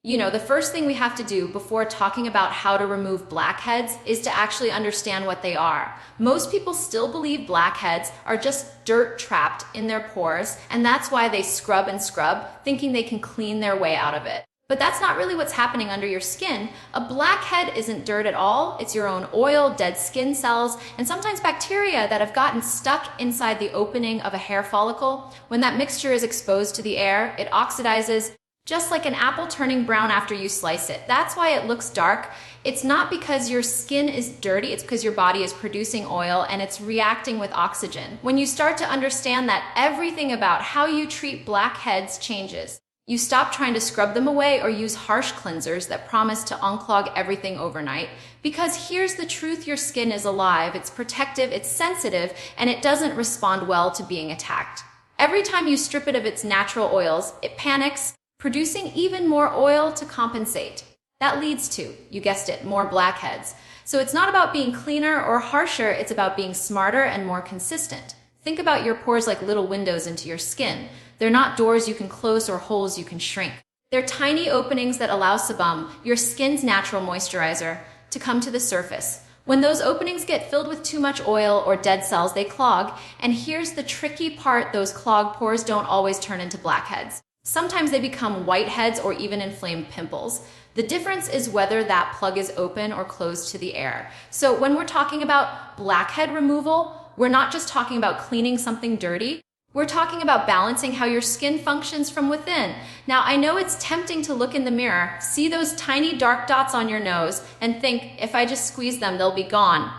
The first thing we have to do before talking about how to remove blackheads is to actually understand what they are. Most people still believe blackheads are just dirt trapped in their pores, and that's why they scrub and scrub, thinking they can clean their way out of it. But that's not really what's happening under your skin. A blackhead isn't dirt at all. It's your own oil, dead skin cells, and sometimes bacteria that have gotten stuck inside the opening of a hair follicle. When that mixture is exposed to the air, it oxidizes, just like an apple turning brown after you slice it. That's why it looks dark. It's not because your skin is dirty, it's because your body is producing oil and it's reacting with oxygen. When you start to understand that, everything about how you treat blackheads changes. You stop trying to scrub them away or use harsh cleansers that promise to unclog everything overnight. Because here's the truth: your skin is alive, it's protective, it's sensitive, and it doesn't respond well to being attacked. Every time you strip it of its natural oils, it panics, producing even more oil to compensate. That leads to, you guessed it, more blackheads. So it's not about being cleaner or harsher, it's about being smarter and more consistent. Think about your pores like little windows into your skin. They're not doors you can close or holes you can shrink. They're tiny openings that allow sebum, your skin's natural moisturizer, to come to the surface. When those openings get filled with too much oil or dead cells, they clog. And here's the tricky part: those clogged pores don't always turn into blackheads. Sometimes they become whiteheads or even inflamed pimples. The difference is whether that plug is open or closed to the air. So when we're talking about blackhead removal, we're not just talking about cleaning something dirty. We're talking about balancing how your skin functions from within. Now, I know it's tempting to look in the mirror, see those tiny dark dots on your nose, and think, if I just squeeze them, they'll be gone.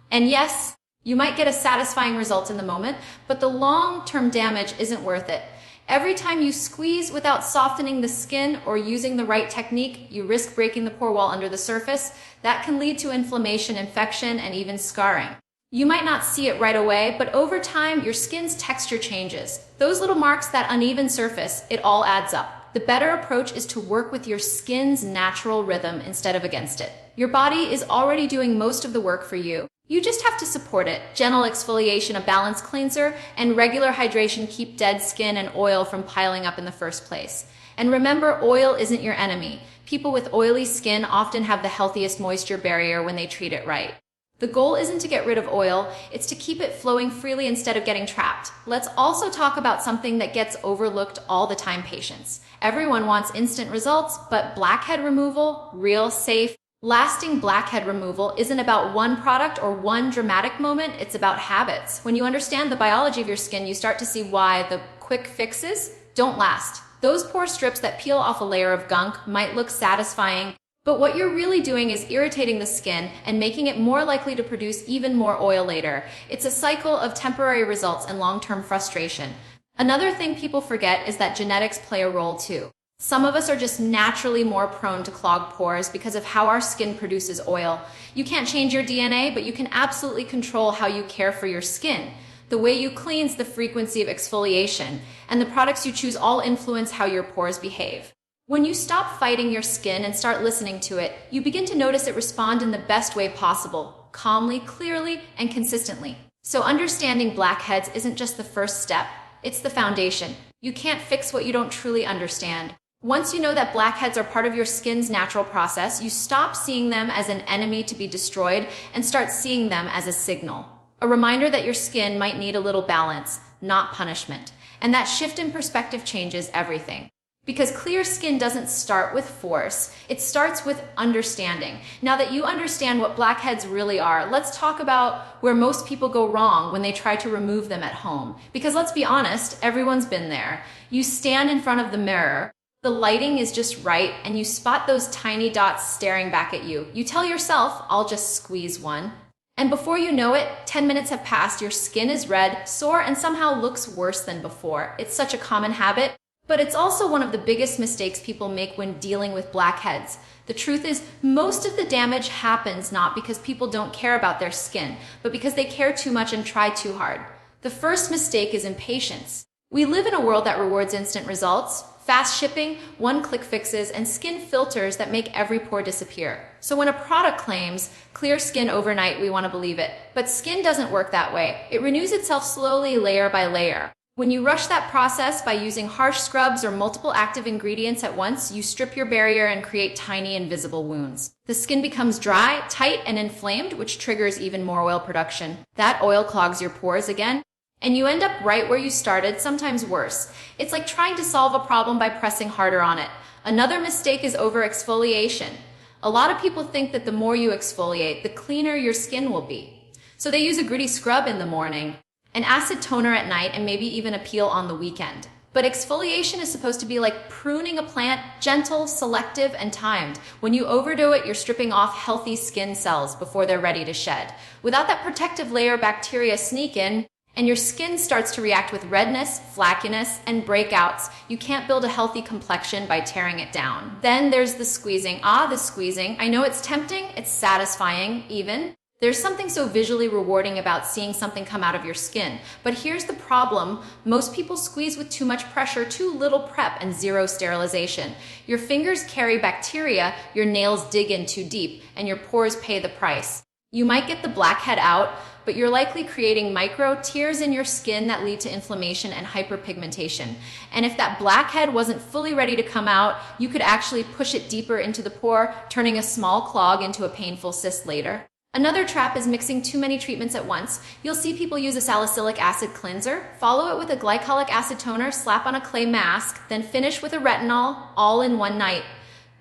And yes, you might get a satisfying result in the moment, but the long-term damage isn't worth it. Every time you squeeze without softening the skin or using the right technique, you risk breaking the pore wall under the surface. That can lead to inflammation, infection, and even scarring. You might not see it right away, but over time, your skin's texture changes. Those little marks, that uneven surface, it all adds up. The better approach is to work with your skin's natural rhythm instead of against it. Your body is already doing most of the work for you. You just have to support it. Gentle exfoliation, a balanced cleanser, and regular hydration keep dead skin and oil from piling up in the first place. And remember, oil isn't your enemy. People with oily skin often have the healthiest moisture barrier when they treat it right. The goal isn't to get rid of oil, it's to keep it flowing freely instead of getting trapped. Let's also talk about something that gets overlooked all the time: patience. Everyone wants instant results, but blackhead removal, real, safe, lasting blackhead removal isn't about one product or one dramatic moment, it's about habits. When you understand the biology of your skin, you start to see why the quick fixes don't last. Those pore strips that peel off a layer of gunk might look satisfying, but what you're really doing is irritating the skin and making it more likely to produce even more oil later. It's a cycle of temporary results and long-term frustration. Another thing people forget is that genetics play a role too. Some of us are just naturally more prone to clogged pores because of how our skin produces oil. You can't change your DNA, but you can absolutely control how you care for your skin. The way you cleanse, the frequency of exfoliation, and the products you choose all influence how your pores behave. When you stop fighting your skin and start listening to it, you begin to notice it respond in the best way possible: calmly, clearly, and consistently. So understanding blackheads isn't just the first step, it's the foundation. You can't fix what you don't truly understand. Once you know that blackheads are part of your skin's natural process, you stop seeing them as an enemy to be destroyed and start seeing them as a signal. A reminder that your skin might need a little balance, not punishment. And that shift in perspective changes everything. Because clear skin doesn't start with force, it starts with understanding. Now that you understand what blackheads really are, let's talk about where most people go wrong when they try to remove them at home. Because let's be honest, everyone's been there. You stand in front of the mirror, the lighting is just right, and you spot those tiny dots staring back at you. You tell yourself, I'll just squeeze one. And before you know it, 10 minutes have passed, your skin is red, sore, and somehow looks worse than before. It's such a common habit. But it's also one of the biggest mistakes people make when dealing with blackheads. The truth is, most of the damage happens not because people don't care about their skin, but because they care too much and try too hard. The first mistake is impatience. We live in a world that rewards instant results, fast shipping, one-click fixes, and skin filters that make every pore disappear. So when a product claims clear skin overnight, we want to believe it. But skin doesn't work that way. It renews itself slowly, layer by layer. When you rush that process by using harsh scrubs or multiple active ingredients at once, you strip your barrier and create tiny invisible wounds. The skin becomes dry, tight, and inflamed, which triggers even more oil production. That oil clogs your pores again, and you end up right where you started, sometimes worse. It's like trying to solve a problem by pressing harder on it. Another mistake is over-exfoliation. A lot of people think that the more you exfoliate, the cleaner your skin will be. So they use a gritty scrub in the morning, an acid toner at night, and maybe even a peel on the weekend. But exfoliation is supposed to be like pruning a plant, gentle, selective, and timed. When you overdo it, you're stripping off healthy skin cells before they're ready to shed. Without that protective layer, bacteria sneak in, and your skin starts to react with redness, flackiness, and breakouts. You can't build a healthy complexion by tearing it down. Then there's the squeezing. The squeezing. I know it's tempting, it's satisfying even. There's something so visually rewarding about seeing something come out of your skin. But here's the problem. Most people squeeze with too much pressure, too little prep, and zero sterilization. Your fingers carry bacteria, your nails dig in too deep, and your pores pay the price. You might get the blackhead out, but you're likely creating micro tears in your skin that lead to inflammation and hyperpigmentation. And if that blackhead wasn't fully ready to come out, you could actually push it deeper into the pore, turning a small clog into a painful cyst later. Another trap is mixing too many treatments at once. You'll see people use a salicylic acid cleanser, follow it with a glycolic acid toner, slap on a clay mask, then finish with a retinol, all in one night.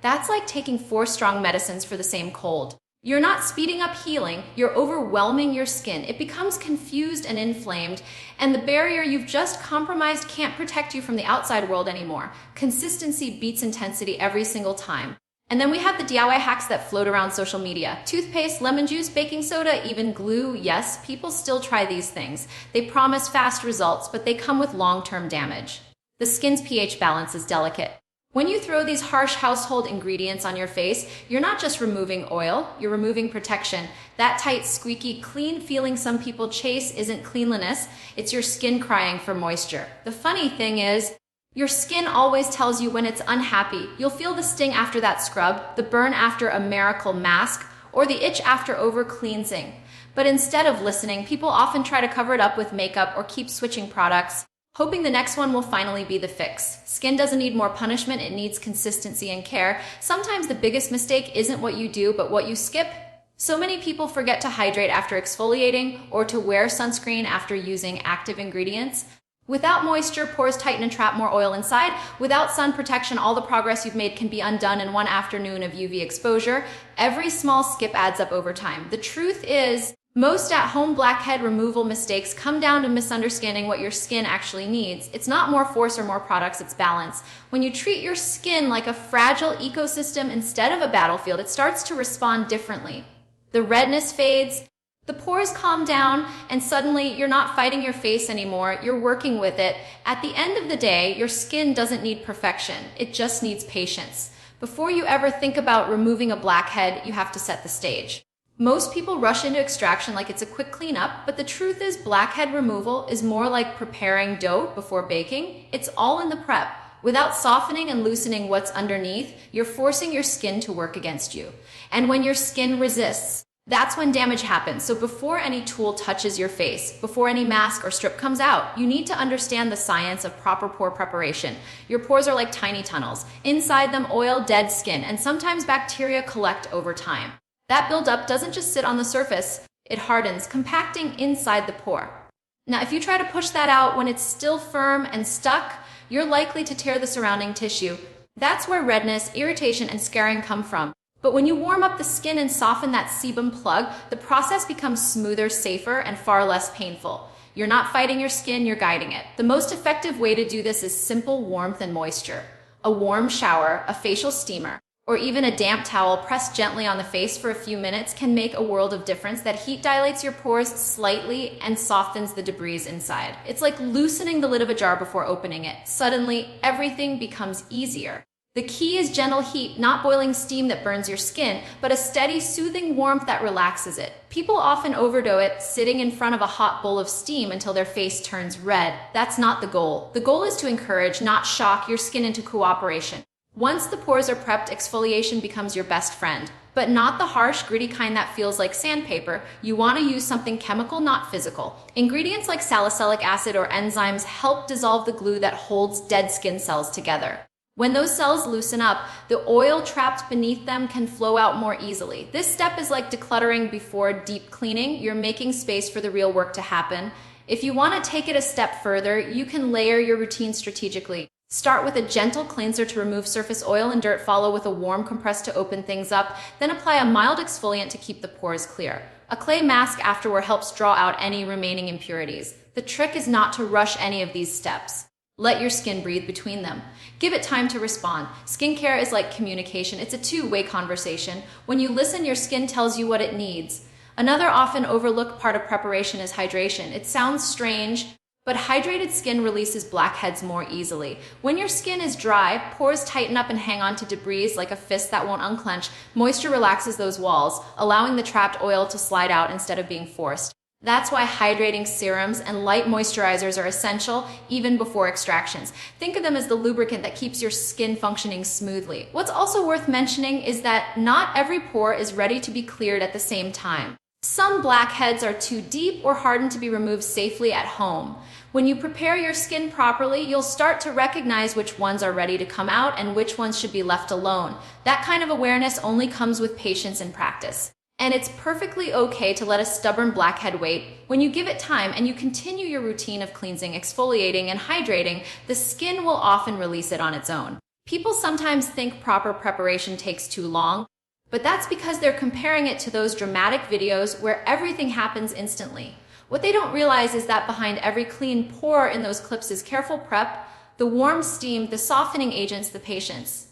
That's like taking 4 strong medicines for the same cold. You're not speeding up healing, you're overwhelming your skin. It becomes confused and inflamed, and the barrier you've just compromised can't protect you from the outside world anymore. Consistency beats intensity every single time. And then we have the DIY hacks that float around social media. Toothpaste, lemon juice, baking soda, even glue. Yes, people still try these things. They promise fast results, but they come with long-term damage. The skin's pH balance is delicate. When you throw these harsh household ingredients on your face, you're not just removing oil, you're removing protection. That tight, squeaky, clean feeling some people chase isn't cleanliness, it's your skin crying for moisture. The funny thing is, your skin always tells you when it's unhappy. You'll feel the sting after that scrub, the burn after a miracle mask, or the itch after over-cleansing. But instead of listening, people often try to cover it up with makeup or keep switching products, hoping the next one will finally be the fix. Skin doesn't need more punishment, it needs consistency and care. Sometimes the biggest mistake isn't what you do, but what you skip. So many people forget to hydrate after exfoliating or to wear sunscreen after using active ingredients. Without moisture, pores tighten and trap more oil inside. Without sun protection, all the progress you've made can be undone in one afternoon of UV exposure. Every small skip adds up over time. The truth is, most at-home blackhead removal mistakes come down to misunderstanding what your skin actually needs. It's not more force or more products, it's balance. When you treat your skin like a fragile ecosystem instead of a battlefield, it starts to respond differently. The redness fades, the pores calm down, and suddenly you're not fighting your face anymore, you're working with it. At the end of the day, your skin doesn't need perfection, it just needs patience. Before you ever think about removing a blackhead, you have to set the stage. Most people rush into extraction like it's a quick cleanup, but the truth is blackhead removal is more like preparing dough before baking. It's all in the prep. Without softening and loosening what's underneath, you're forcing your skin to work against you. And when your skin resists, that's when damage happens. So before any tool touches your face, before any mask or strip comes out, you need to understand the science of proper pore preparation. Your pores are like tiny tunnels. Inside them, oil, dead skin, and sometimes bacteria collect over time. That buildup doesn't just sit on the surface, it hardens, compacting inside the pore. Now, if you try to push that out when it's still firm and stuck, you're likely to tear the surrounding tissue. That's where redness, irritation, and scarring come from. But when you warm up the skin and soften that sebum plug, the process becomes smoother, safer, and far less painful. You're not fighting your skin, you're guiding it. The most effective way to do this is simple warmth and moisture. A warm shower, a facial steamer, or even a damp towel pressed gently on the face for a few minutes can make a world of difference. That heat dilates your pores slightly and softens the debris inside. It's like loosening the lid of a jar before opening it. Suddenly, everything becomes easier. The key is gentle heat, not boiling steam that burns your skin, but a steady, soothing warmth that relaxes it. People often overdo it, sitting in front of a hot bowl of steam until their face turns red. That's not the goal. The goal is to encourage, not shock, your skin into cooperation. Once the pores are prepped, exfoliation becomes your best friend. but not the harsh, gritty kind that feels like sandpaper. You want to use something chemical, not physical. Ingredients like salicylic acid or enzymes help dissolve the glue that holds dead skin cells together. When those cells loosen up, the oil trapped beneath them can flow out more easily. This step is like decluttering before deep cleaning. You're making space for the real work to happen. If you want to take it a step further, you can layer your routine strategically. Start with a gentle cleanser to remove surface oil and dirt, follow with a warm compress to open things up, then apply a mild exfoliant to keep the pores clear. A clay mask afterward helps draw out any remaining impurities. The trick is not to rush any of these steps. Let your skin breathe between them. Give it time to respond. Skincare is like communication. It's a two-way conversation. When you listen, your skin tells you what it needs. Another often overlooked part of preparation is hydration. It sounds strange, but hydrated skin releases blackheads more easily. When your skin is dry, pores tighten up and hang on to debris like a fist that won't unclench. Moisture relaxes those walls, allowing the trapped oil to slide out instead of being forced. That's why hydrating serums and light moisturizers are essential even before extractions. Think of them as the lubricant that keeps your skin functioning smoothly. What's also worth mentioning is that not every pore is ready to be cleared at the same time. Some blackheads are too deep or hardened to be removed safely at home. When you prepare your skin properly, you'll start to recognize which ones are ready to come out and which ones should be left alone. That kind of awareness only comes with patience and practice. And it's perfectly okay to let a stubborn blackhead wait. When you give it time and you continue your routine of cleansing, exfoliating, and hydrating, the skin will often release it on its own. People sometimes think proper preparation takes too long, but that's because they're comparing it to those dramatic videos where everything happens instantly. What they don't realize is that behind every clean pore in those clips is careful prep, the warm steam, the softening agents, the patience.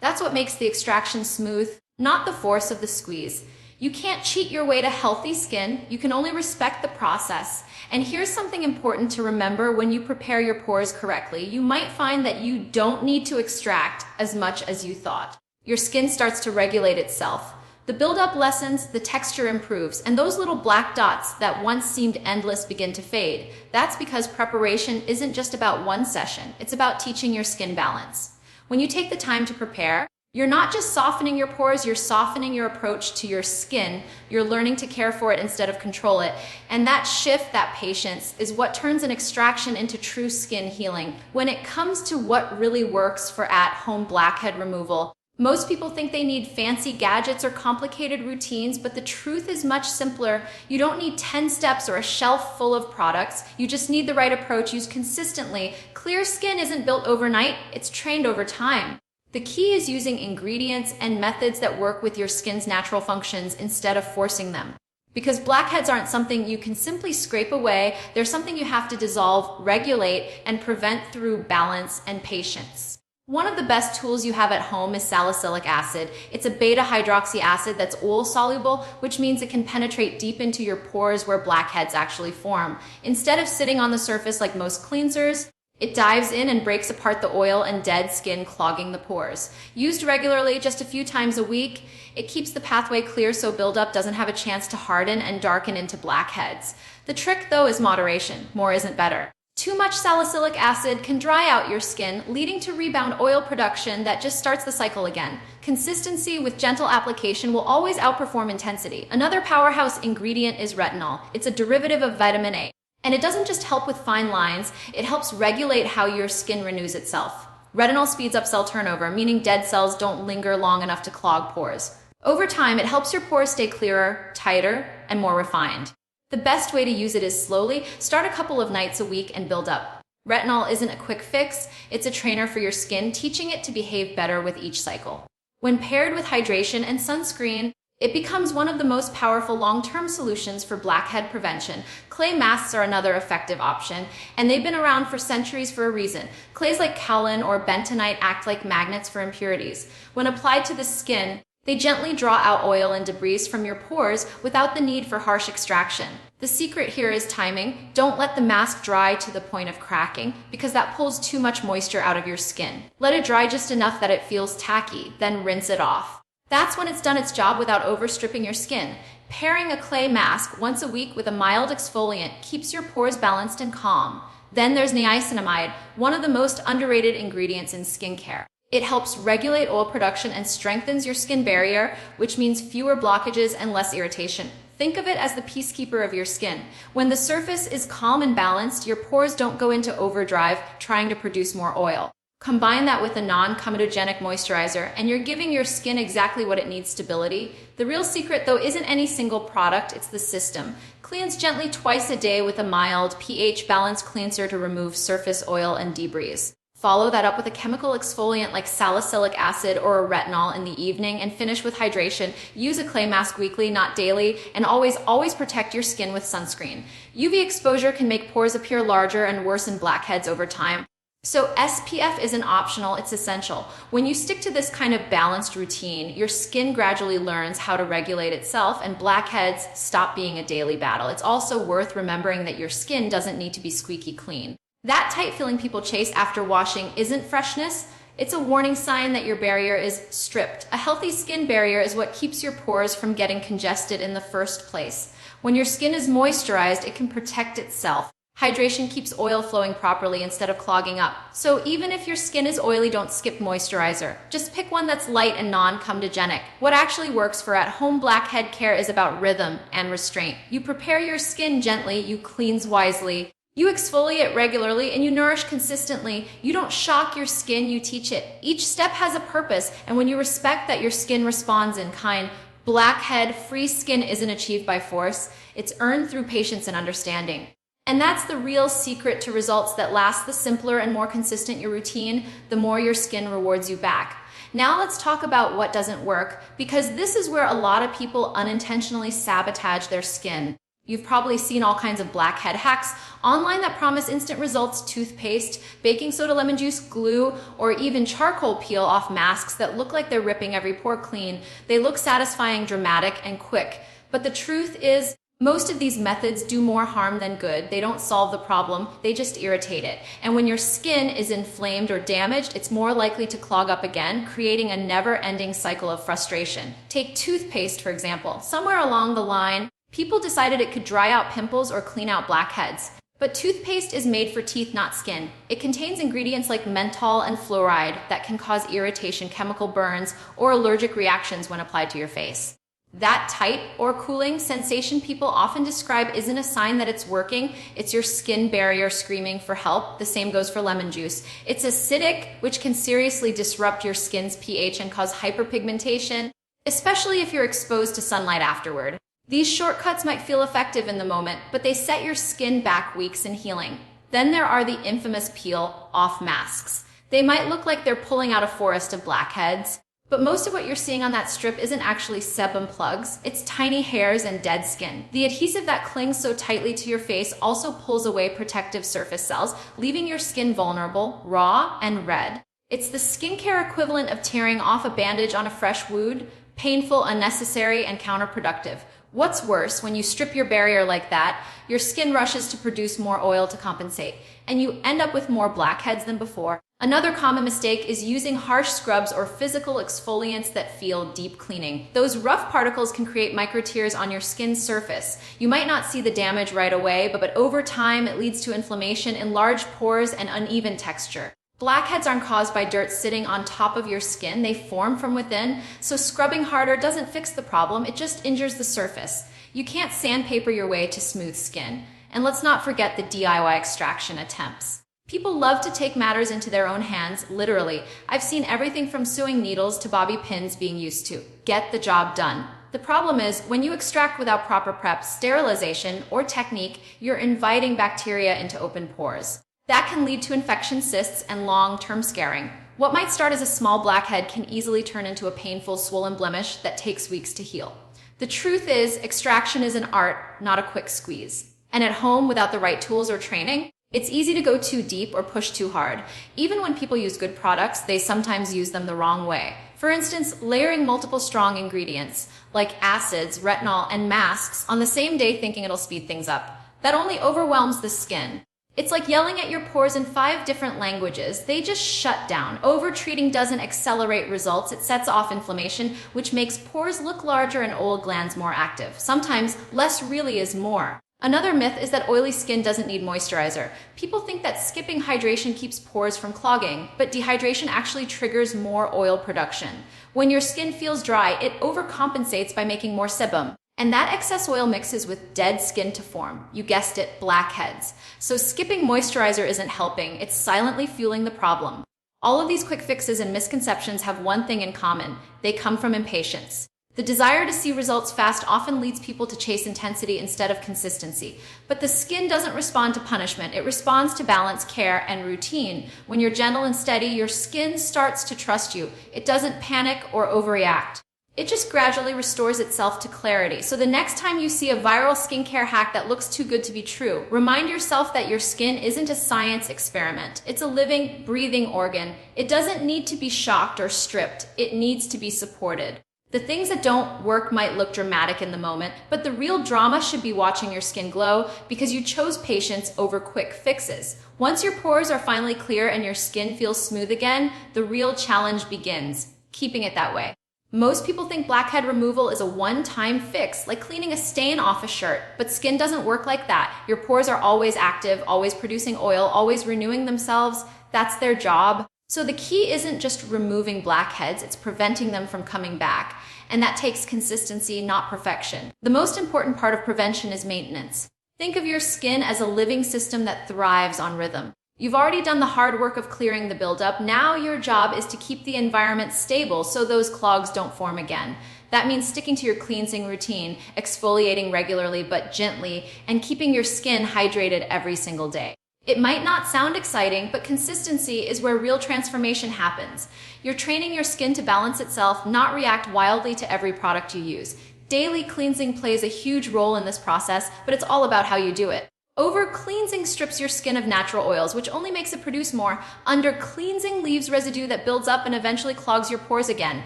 That's what makes the extraction smooth, not the force of the squeeze. You can't cheat your way to healthy skin. You can only respect the process. And here's something important to remember when you prepare your pores correctly. You might find that you don't need to extract as much as you thought. Your skin starts to regulate itself. The buildup lessens, the texture improves, and those little black dots that once seemed endless begin to fade. That's because preparation isn't just about one session. It's about teaching your skin balance. When you take the time to prepare, you're not just softening your pores, you're softening your approach to your skin. You're learning to care for it instead of control it. And that shift, that patience, is what turns an extraction into true skin healing. When it comes to what really works for at-home blackhead removal, most people think they need fancy gadgets or complicated routines, but the truth is much simpler. You don't need 10 steps or a shelf full of products. You just need the right approach used consistently. Clear skin isn't built overnight, it's trained over time. The key is using ingredients and methods that work with your skin's natural functions instead of forcing them. Because blackheads aren't something you can simply scrape away, they're something you have to dissolve, regulate, and prevent through balance and patience. One of the best tools you have at home is salicylic acid. It's a beta-hydroxy acid that's oil-soluble, which means it can penetrate deep into your pores where blackheads actually form. Instead of sitting on the surface like most cleansers, it dives in and breaks apart the oil and dead skin, clogging the pores. Used regularly, just a few times a week, it keeps the pathway clear so buildup doesn't have a chance to harden and darken into blackheads. The trick, though, is moderation. More isn't better. Too much salicylic acid can dry out your skin, leading to rebound oil production that just starts the cycle again. Consistency with gentle application will always outperform intensity. Another powerhouse ingredient is retinol. It's a derivative of vitamin A. And it doesn't just help with fine lines, it helps regulate how your skin renews itself. Retinol speeds up cell turnover, meaning dead cells don't linger long enough to clog pores. Over time, it helps your pores stay clearer, tighter, and more refined. The best way to use it is slowly. Start a couple of nights a week and build up. Retinol isn't a quick fix, it's a trainer for your skin, teaching it to behave better with each cycle. When paired with hydration and sunscreen, it becomes one of the most powerful long-term solutions for blackhead prevention. Clay masks are another effective option, and they've been around for centuries for a reason. Clays like kaolin or bentonite act like magnets for impurities. When applied to the skin, they gently draw out oil and debris from your pores without the need for harsh extraction. The secret here is timing. Don't let the mask dry to the point of cracking, because that pulls too much moisture out of your skin. Let it dry just enough that it feels tacky, then rinse it off. That's when it's done its job without overstripping your skin. Pairing a clay mask once a week with a mild exfoliant keeps your pores balanced and calm. Then there's niacinamide, one of the most underrated ingredients in skincare. It helps regulate oil production and strengthens your skin barrier, which means fewer blockages and less irritation. Think of it as the peacekeeper of your skin. When the surface is calm and balanced, your pores don't go into overdrive trying to produce more oil. Combine that with a non-comedogenic moisturizer, and you're giving your skin exactly what it needs: stability. The real secret, though, isn't any single product, it's the system. Cleanse gently twice a day with a mild, pH-balanced cleanser to remove surface oil and debris. Follow that up with a chemical exfoliant like salicylic acid or a retinol in the evening, and finish with hydration. Use a clay mask weekly, not daily, and always protect your skin with sunscreen. UV exposure can make pores appear larger and worsen blackheads over time. So SPF isn't optional, it's essential. When you stick to this kind of balanced routine, your skin gradually learns how to regulate itself, and blackheads stop being a daily battle. It's also worth remembering that your skin doesn't need to be squeaky clean. That tight feeling people chase after washing isn't freshness. It's a warning sign that your barrier is stripped. A healthy skin barrier is what keeps your pores from getting congested in the first place. When your skin is moisturized, it can protect itself. Hydration keeps oil flowing properly instead of clogging up. So even if your skin is oily, don't skip moisturizer. Just pick one that's light and non-comedogenic. What actually works for at-home blackhead care is about rhythm and restraint. You prepare your skin gently, you cleanse wisely, you exfoliate regularly, and you nourish consistently. You don't shock your skin, you teach it. Each step has a purpose, and when you respect that your skin responds in kind, blackhead-free skin isn't achieved by force. It's earned through patience and understanding. And that's the real secret to results that last. The simpler and more consistent your routine, the more your skin rewards you back. Now let's talk about what doesn't work, because this is where a lot of people unintentionally sabotage their skin. You've probably seen all kinds of blackhead hacks online that promise instant results: toothpaste, baking soda, lemon juice, glue, or even charcoal peel off masks that look like they're ripping every pore clean. They look satisfying, dramatic, and quick. But the truth is, most of these methods do more harm than good. They don't solve the problem, they just irritate it. And when your skin is inflamed or damaged, it's more likely to clog up again, creating a never-ending cycle of frustration. Take toothpaste, for example. Somewhere along the line, people decided it could dry out pimples or clean out blackheads. But toothpaste is made for teeth, not skin. It contains ingredients like menthol and fluoride that can cause irritation, chemical burns, or allergic reactions when applied to your face. That tight or cooling sensation people often describe isn't a sign that it's working. It's your skin barrier screaming for help. The same goes for lemon juice. It's acidic, which can seriously disrupt your skin's pH and cause hyperpigmentation, especially if you're exposed to sunlight afterward. These shortcuts might feel effective in the moment, but they set your skin back weeks in healing. Then there are the infamous peel-off masks. They might look like they're pulling out a forest of blackheads, but most of what you're seeing on that strip isn't actually sebum plugs. It's tiny hairs and dead skin. The adhesive that clings so tightly to your face also pulls away protective surface cells, leaving your skin vulnerable, raw, and red. It's the skincare equivalent of tearing off a bandage on a fresh wound: painful, unnecessary, and counterproductive. What's worse, when you strip your barrier like that, your skin rushes to produce more oil to compensate, and you end up with more blackheads than before. Another common mistake is using harsh scrubs or physical exfoliants that feel deep cleaning. Those rough particles can create micro tears on your skin's surface. You might not see the damage right away, but over time it leads to inflammation, enlarged pores, and uneven texture. Blackheads aren't caused by dirt sitting on top of your skin. They form from within, so scrubbing harder doesn't fix the problem, it just injures the surface. You can't sandpaper your way to smooth skin. And let's not forget the DIY extraction attempts. People love to take matters into their own hands, literally. I've seen everything from sewing needles to bobby pins being used to get the job done. The problem is, when you extract without proper prep, sterilization, or technique, you're inviting bacteria into open pores. That can lead to infection, cysts, and long-term scarring. What might start as a small blackhead can easily turn into a painful, swollen blemish that takes weeks to heal. The truth is, extraction is an art, not a quick squeeze. And at home, without the right tools or training, it's easy to go too deep or push too hard. Even when people use good products, they sometimes use them the wrong way. For instance, layering multiple strong ingredients, like acids, retinol, and masks, on the same day thinking it'll speed things up. That only overwhelms the skin. It's like yelling at your pores in 5 different languages. They just shut down. Over-treating doesn't accelerate results. It sets off inflammation, which makes pores look larger and old glands more active. Sometimes less really is more. Another myth is that oily skin doesn't need moisturizer. People think that skipping hydration keeps pores from clogging, but dehydration actually triggers more oil production. When your skin feels dry, it overcompensates by making more sebum. And that excess oil mixes with dead skin to form, you guessed it, blackheads. So skipping moisturizer isn't helping, it's silently fueling the problem. All of these quick fixes and misconceptions have one thing in common: they come from impatience. The desire to see results fast often leads people to chase intensity instead of consistency. But the skin doesn't respond to punishment, it responds to balance, care, and routine. When you're gentle and steady, your skin starts to trust you. It doesn't panic or overreact. It just gradually restores itself to clarity. So the next time you see a viral skincare hack that looks too good to be true, remind yourself that your skin isn't a science experiment. It's a living, breathing organ. It doesn't need to be shocked or stripped. It needs to be supported. The things that don't work might look dramatic in the moment, but the real drama should be watching your skin glow because you chose patience over quick fixes. Once your pores are finally clear and your skin feels smooth again, the real challenge begins, keeping it that way. Most people think blackhead removal is a one-time fix, like cleaning a stain off a shirt, but skin doesn't work like that. Your pores are always active, always producing oil, always renewing themselves. That's their job. So the key isn't just removing blackheads, it's preventing them from coming back. And that takes consistency, not perfection. The most important part of prevention is maintenance. Think of your skin as a living system that thrives on rhythm. You've already done the hard work of clearing the buildup. Now your job is to keep the environment stable so those clogs don't form again. That means sticking to your cleansing routine, exfoliating regularly but gently, and keeping your skin hydrated every single day. It might not sound exciting, but consistency is where real transformation happens. You're training your skin to balance itself, not react wildly to every product you use. Daily cleansing plays a huge role in this process, but it's all about how you do it. Over-cleansing strips your skin of natural oils, which only makes it produce more. Under-cleansing leaves residue that builds up and eventually clogs your pores again.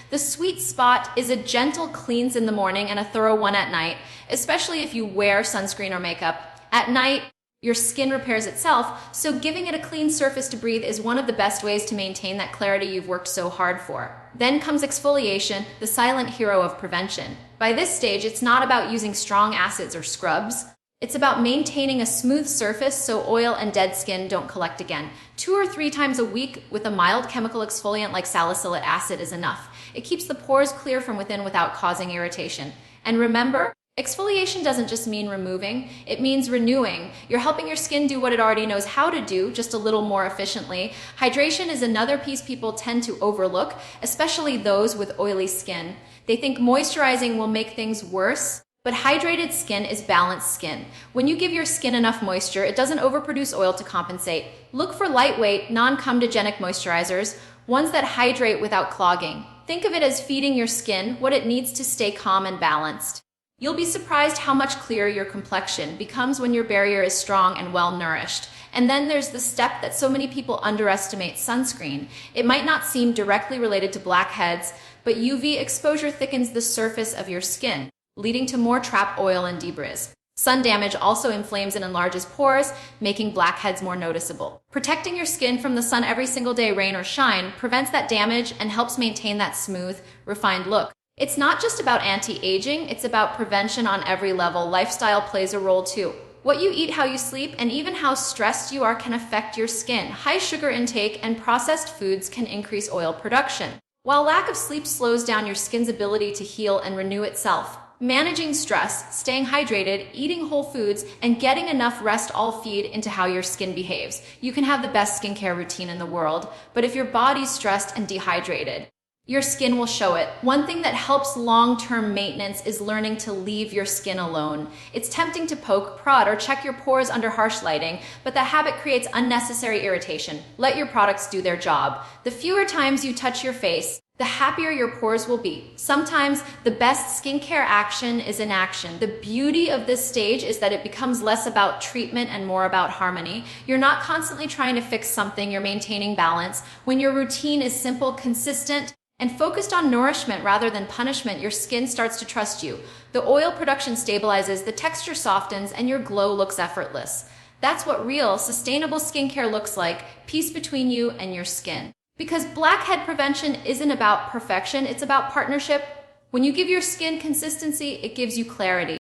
The sweet spot is a gentle cleanse in the morning and a thorough one at night, especially if you wear sunscreen or makeup. At night, your skin repairs itself, so giving it a clean surface to breathe is one of the best ways to maintain that clarity you've worked so hard for. Then comes exfoliation, the silent hero of prevention. By this stage, it's not about using strong acids or scrubs. It's about maintaining a smooth surface so oil and dead skin don't collect again. 2 or 3 times a week with a mild chemical exfoliant like salicylic acid is enough. It keeps the pores clear from within without causing irritation. And remember, exfoliation doesn't just mean removing, it means renewing. You're helping your skin do what it already knows how to do, just a little more efficiently. Hydration is another piece people tend to overlook, especially those with oily skin. They think moisturizing will make things worse, but hydrated skin is balanced skin. When you give your skin enough moisture, it doesn't overproduce oil to compensate. Look for lightweight, non-comedogenic moisturizers, ones that hydrate without clogging. Think of it as feeding your skin what it needs to stay calm and balanced. You'll be surprised how much clearer your complexion becomes when your barrier is strong and well-nourished. And then there's the step that so many people underestimate: sunscreen. It might not seem directly related to blackheads, but UV exposure thickens the surface of your skin, leading to more trapped oil and debris. Sun damage also inflames and enlarges pores, making blackheads more noticeable. Protecting your skin from the sun every single day, rain or shine, prevents that damage and helps maintain that smooth, refined look. It's not just about anti-aging, it's about prevention on every level. Lifestyle plays a role too. What you eat, how you sleep, and even how stressed you are can affect your skin. High sugar intake and processed foods can increase oil production, while lack of sleep slows down your skin's ability to heal and renew itself. Managing stress, staying hydrated, eating whole foods, and getting enough rest all feed into how your skin behaves. You can have the best skincare routine in the world, but if your body's stressed and dehydrated, your skin will show it. One thing that helps long-term maintenance is learning to leave your skin alone. It's tempting to poke, prod, or check your pores under harsh lighting, but that habit creates unnecessary irritation. Let your products do their job. The fewer times you touch your face, the happier your pores will be. Sometimes the best skincare action is inaction. The beauty of this stage is that it becomes less about treatment and more about harmony. You're not constantly trying to fix something, you're maintaining balance. When your routine is simple, consistent, and focused on nourishment rather than punishment, your skin starts to trust you. The oil production stabilizes, the texture softens, and your glow looks effortless. That's what real, sustainable skincare looks like: peace between you and your skin. Because blackhead prevention isn't about perfection, it's about partnership. When you give your skin consistency, it gives you clarity.